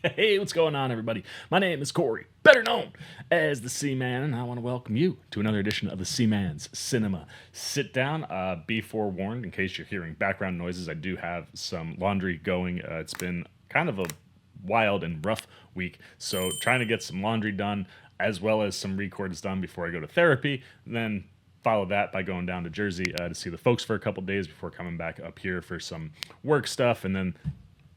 Hey, what's going on, everybody? My name is Corey, better known as the C-Man, and I want to welcome you to another edition of the C-Man's Cinema Sit Down. Be forewarned, in case you're hearing background noises, I do have some laundry going. It's been kind of a wild and rough week, so trying to get some laundry done as well as some records done before I go to therapy. Then follow that by going down to Jersey to see the folks for a couple days before coming back up here for some work stuff, and then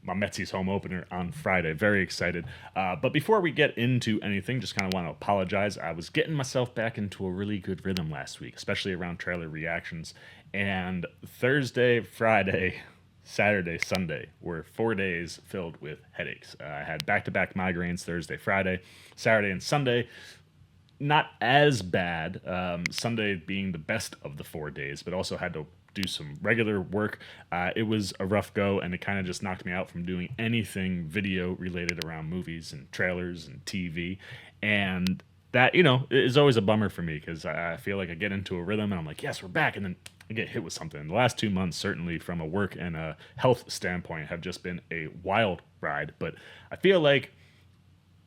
my Metsies home opener on Friday. Very excited. But before we get into anything, just kind of want to apologize. I was getting myself back into a really good rhythm last week, especially around trailer reactions. And Thursday, Friday, Saturday, Sunday were 4 days filled with headaches. I had back-to-back migraines Thursday, Friday, Saturday, and Sunday. Not as bad, Sunday being the best of the 4 days, but also had to do some regular work. It was a rough go, and it kind of just knocked me out from doing anything video related around movies and trailers and TV. And that, is always a bummer for me because I feel like I get into a rhythm and I'm like, yes, we're back. And then I get hit with something. The last 2 months, certainly from a work and a health standpoint, have just been a wild ride. But I feel like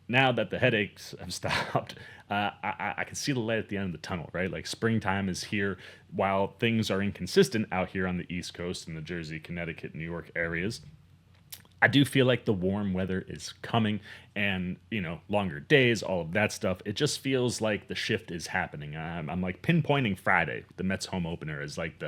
now that the headaches have stopped, I can see the light at the end of the tunnel, right? Like springtime is here while things are inconsistent out here on the East Coast in the Jersey, Connecticut, New York areas. I do feel like the warm weather is coming and, longer days, all of that stuff. It just feels like the shift is happening. I'm like pinpointing Friday, the Mets home opener, as like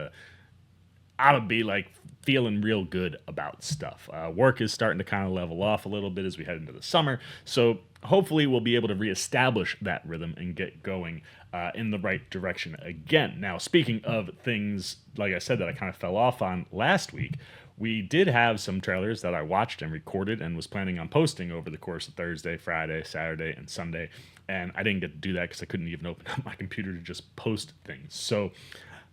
I would be like feeling real good about stuff. Work is starting to kind of level off a little bit as we head into the summer. So hopefully we'll be able to reestablish that rhythm and get going in the right direction again. Now, speaking of things, like I said, that I kind of fell off on last week, we did have some trailers that I watched and recorded and was planning on posting over the course of Thursday, Friday, Saturday, and Sunday. And I didn't get to do that because I couldn't even open up my computer to just post things. So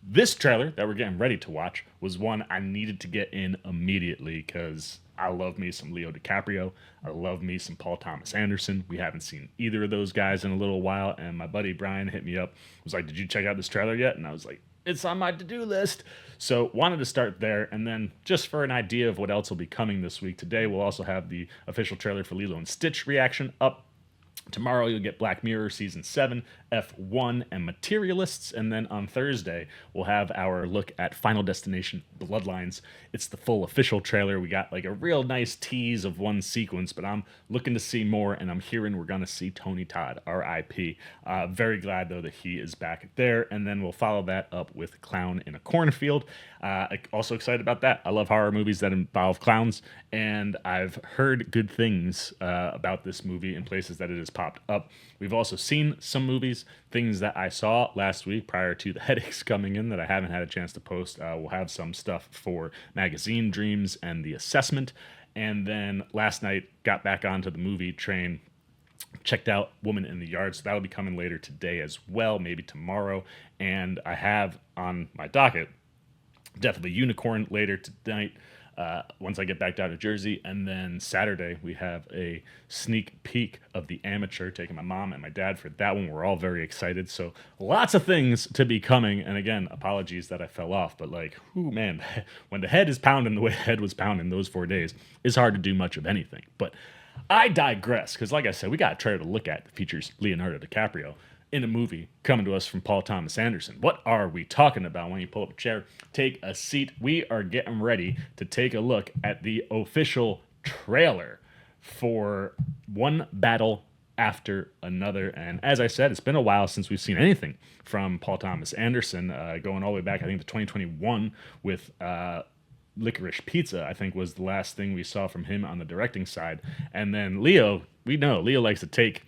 this trailer that we're getting ready to watch was one I needed to get in immediately because I love me some Leo DiCaprio. I love me some Paul Thomas Anderson. We haven't seen either of those guys in a little while, and my buddy Brian hit me up, was like, did you check out this trailer yet? And I was like, it's on my to-do list. So wanted to start there, and then just for an idea of what else will be coming this week, today we'll also have the official trailer for Lilo and Stitch reaction up. Tomorrow you'll get Black Mirror Season 7, F1, and Materialists. And then on Thursday, we'll have our look at Final Destination Bloodlines. It's the full official trailer. We got like a real nice tease of one sequence, but I'm looking to see more, and I'm hearing we're going to see Tony Todd, R.I.P. Very glad, though, that he is back there. And then we'll follow that up with Clown in a Cornfield. Also excited about that. I love horror movies that involve clowns, and I've heard good things about this movie in places that it has popped up. We've also seen some movies, things that I saw last week prior to the headaches coming in that I haven't had a chance to post. We'll have some stuff for Magazine Dreams and The Assessment. And then last night, got back onto the movie train, checked out Woman in the Yard, so that'll be coming later today as well, maybe tomorrow. And I have on my docket Death of a Unicorn later tonight, once I get back down to Jersey. And then Saturday, we have a sneak peek of The Amateur, taking my mom and my dad for that one. We're all very excited. So lots of things to be coming. And again, apologies that I fell off. But like, ooh, man, when the head is pounding the way the head was pounding those 4 days, it's hard to do much of anything. But I digress, because like I said, we got a trailer to look at that features Leonardo DiCaprio in a movie coming to us from Paul Thomas Anderson. What are we talking about? When you pull up a chair, take a seat. We are getting ready to take a look at the official trailer for One Battle After Another. And as I said, it's been a while since we've seen anything from Paul Thomas Anderson, going all the way back, I think, to 2021 with Licorice Pizza, I think, was the last thing we saw from him on the directing side. And then Leo, we know Leo likes to take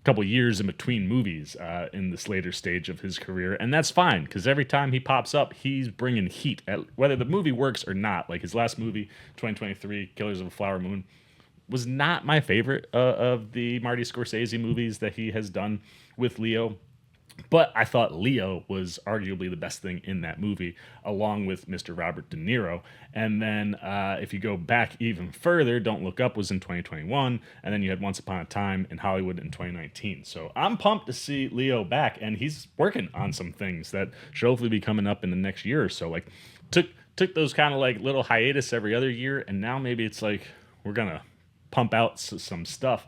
couple years in between movies in this later stage of his career, and that's fine because every time he pops up, he's bringing heat, whether the movie works or not. Like his last movie, 2023, Killers of a Flower Moon, was not my favorite of the Marty Scorsese movies that he has done with Leo. But I thought Leo was arguably the best thing in that movie, along with Mr. Robert De Niro. And then if you go back even further, Don't Look Up was in 2021, and then you had Once Upon a Time in Hollywood in 2019. So I'm pumped to see Leo back, and he's working on some things that should hopefully be coming up in the next year or so. Like took those kind of like little hiatus every other year, and now maybe it's like we're gonna pump out some stuff.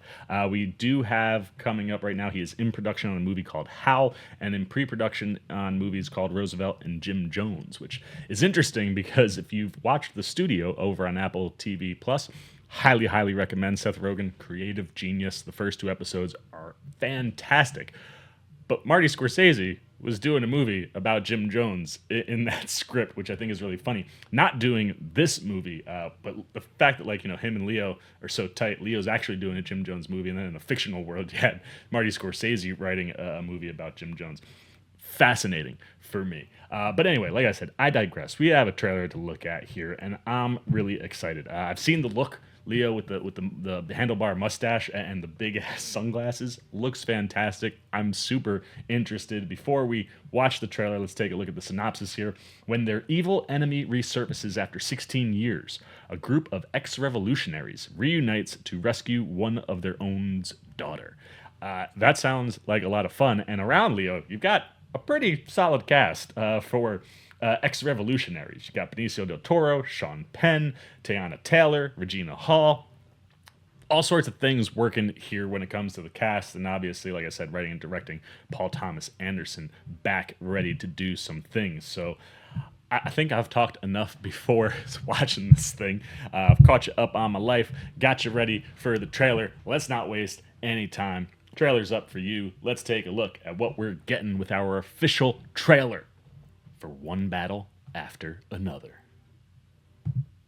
We do have coming up right now, he is in production on a movie called Hal, and in pre-production on movies called Roosevelt and Jim Jones, which is interesting because if you've watched The Studio over on Apple TV Plus, highly recommend. Seth Rogen, creative genius. The first 2 episodes are fantastic. But Marty Scorsese was doing a movie about Jim Jones in that script, which I think is really funny. Not doing this movie, but the fact that, like, him and Leo are so tight. Leo's actually doing a Jim Jones movie, and then in the fictional world, you had Marty Scorsese writing a movie about Jim Jones. Fascinating for me. But anyway, like I said, I digress. We have a trailer to look at here, and I'm really excited. I've seen the look. Leo with the handlebar mustache and the big ass sunglasses looks fantastic. I'm super interested. Before we watch the trailer, let's take a look at the synopsis here. When their evil enemy resurfaces after 16 years, a group of ex-revolutionaries reunites to rescue one of their own's daughter. That sounds like a lot of fun. And around Leo, you've got a pretty solid cast for ex-revolutionaries. You got Benicio del Toro, Sean Penn, Teyana Taylor, Regina Hall. All sorts of things working here when it comes to the cast. And obviously, like I said, writing and directing, Paul Thomas Anderson back ready to do some things. So I think I've talked enough before watching this thing. I've caught you up on my life, got you ready for the trailer. Let's not waste any time. Trailer's up for you. Let's take a look at what we're getting with our official trailer for One Battle After Another. I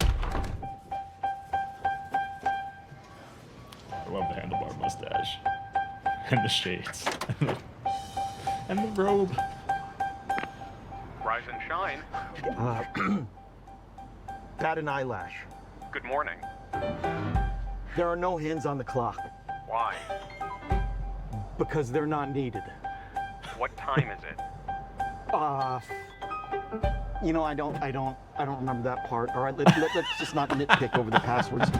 love the handlebar mustache and the shades and the robe. Rise and shine. Bat an eyelash. Good morning. There are no hands on the clock Why? because they're not needed. What time is it? I don't remember that part. All right, let's just not nitpick over the passwords.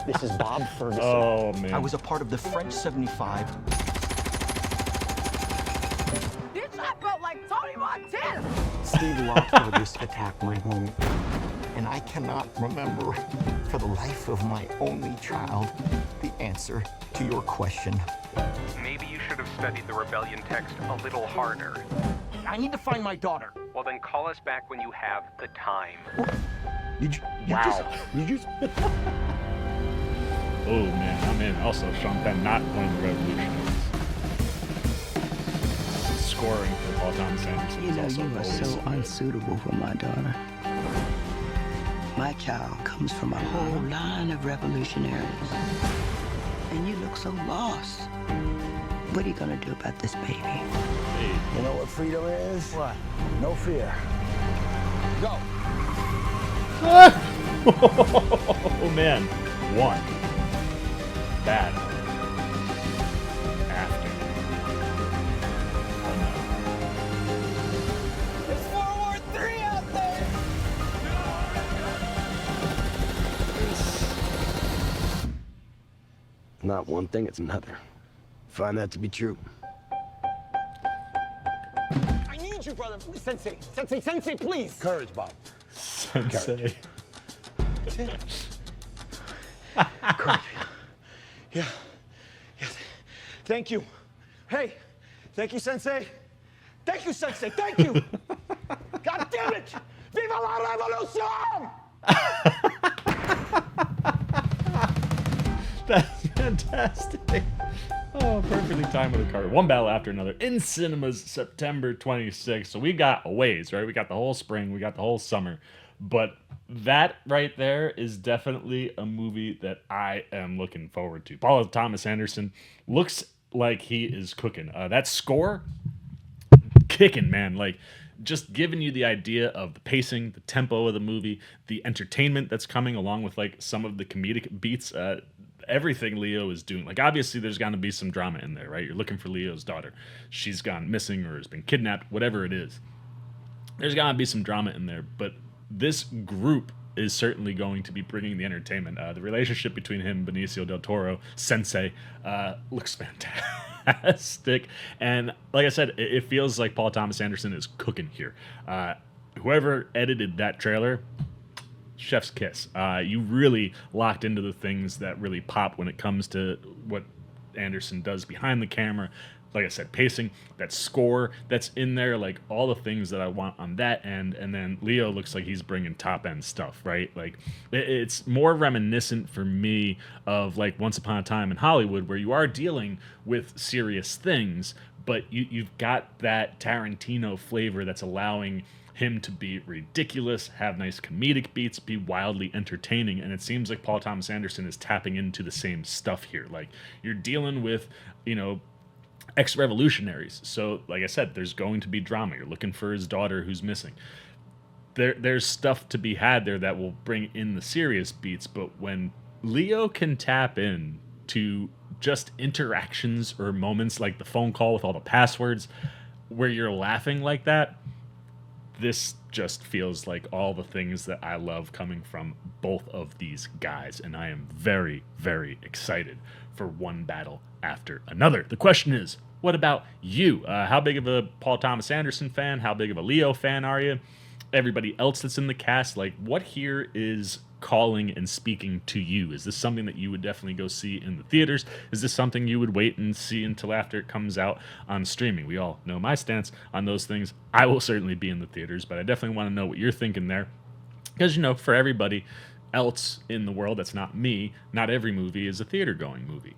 This is Bob Ferguson. Oh, man. I was a part of the French 75. Bitch, I felt like Tony Montana! Steve Lockhart attacked my home, and I cannot remember, for the life of my only child, the answer to your question. Maybe you should have studied the rebellion text a little harder. I need to find my daughter. Well, then call us back when you have the time. Did you just Oh, man, I'm in. Also, Sean Penn, not one of the revolutionaries. Scoring for Paul Thomas Anderson You is know, also you are always so unsuitable for my daughter. My child comes from a whole line of revolutionaries. And you look so lost. What are you gonna do about this baby? Hey. You know what freedom is? What? No fear. Go. Oh, man. One battle after another. It's 4-3 out there. Not one thing, it's another. Find that to be true. I need you, brother. Sensei, please. Courage, Bob. Sensei. Courage. Yeah. Yes. Thank you. Hey, thank you, Sensei. Thank you, Sensei. Thank you. God damn it! Viva la revolution! That's fantastic. Oh, perfectly timed with a card. One battle after another in cinemas September 26th. So we got a ways, right? We got the whole spring, we got the whole summer. But that right there is definitely a movie that I am looking forward to. Paul Thomas Anderson looks like he is cooking. That score, kicking, man. Like, just giving you the idea of the pacing, the tempo of the movie, the entertainment that's coming along with, like, some of the comedic beats. Everything Leo is doing. Like, obviously, there's going to be some drama in there, right? You're looking for Leo's daughter. She's gone missing or has been kidnapped, whatever it is. There's going to be some drama in there, but this group is certainly going to be bringing the entertainment. The relationship between him and Benicio del Toro, Sensei, looks fantastic. And like I said, it feels like Paul Thomas Anderson is cooking here. Whoever edited that trailer, chef's kiss. You really locked into the things that really pop when it comes to what Anderson does behind the camera. Like I said, pacing, that score that's in there, like all the things that I want on that end. And then Leo looks like he's bringing top end stuff, right? Like it's more reminiscent for me of like Once Upon a Time in Hollywood, where you are dealing with serious things, but you've got that Tarantino flavor that's allowing him to be ridiculous, have nice comedic beats, be wildly entertaining. And it seems like Paul Thomas Anderson is tapping into the same stuff here. Like you're dealing with, ex-revolutionaries. So, like I said, there's going to be drama. You're looking for his daughter who's missing. There's stuff to be had there that will bring in the serious beats. But when Leo can tap in to just interactions or moments like the phone call with all the passwords where you're laughing like that, this just feels like all the things that I love coming from both of these guys. And I am very, very excited for one battle after another. The question is, what about you? How big of a Paul Thomas Anderson fan? How big of a Leo fan are you? Everybody else that's in the cast, like what here is calling and speaking to you? Is this something that you would definitely go see in the theaters? Is this something you would wait and see until after it comes out on streaming? We all know my stance on those things. I will certainly be in the theaters, but I definitely want to know what you're thinking there. Because, for everybody else in the world that's not me, not every movie is a theater-going movie.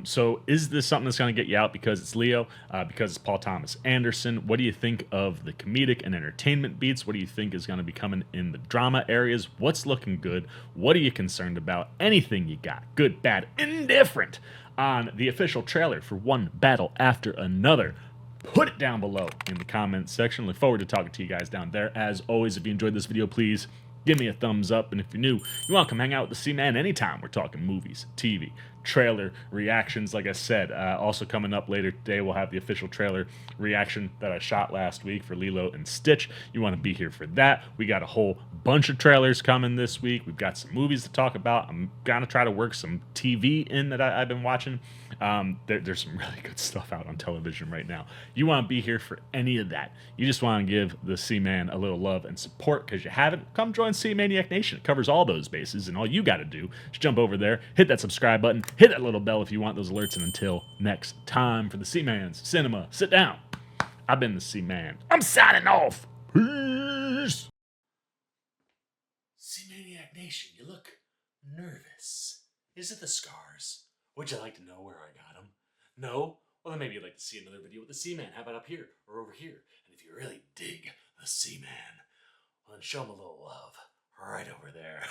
So is this something that's going to get you out because it's Leo, because it's Paul Thomas Anderson? What do you think of the comedic and entertainment beats? What do you think is going to be coming in the drama areas? What's looking good? What are you concerned about? Anything you got, good, bad, indifferent, on the official trailer for One Battle After Another, put it down below in the comments section. Look forward to talking to you guys down there. As always, if you enjoyed this video, please give me a thumbs up. And if you're new, you want to come hang out with the C-Man anytime. We're talking movies, TV, trailer reactions. Like I said, also coming up later today, we'll have the official trailer reaction that I shot last week for Lilo and Stitch. You want to be here for that. We got a whole bunch of trailers coming this week. We've got some movies to talk about. I'm going to try to work some TV in that I've been watching. There's some really good stuff out on television right now. You want to be here for any of that. You just want to give the C-Man a little love and support because you haven't. Come join C-Maniac Nation. It covers all those bases, and all you got to do is jump over there, hit that subscribe button, hit that little bell if you want those alerts. And until next time, for the C-Man's Cinema Sit Down, I've been the C-Man. I'm signing off. Peace. C-Maniac Nation, you look nervous. Is it the scars? Would you like to know where I got them? No? Well, then maybe you'd like to see another video with the C-Man. How about up here or over here? And if you really dig the C-Man, well, then show him a little love right over there.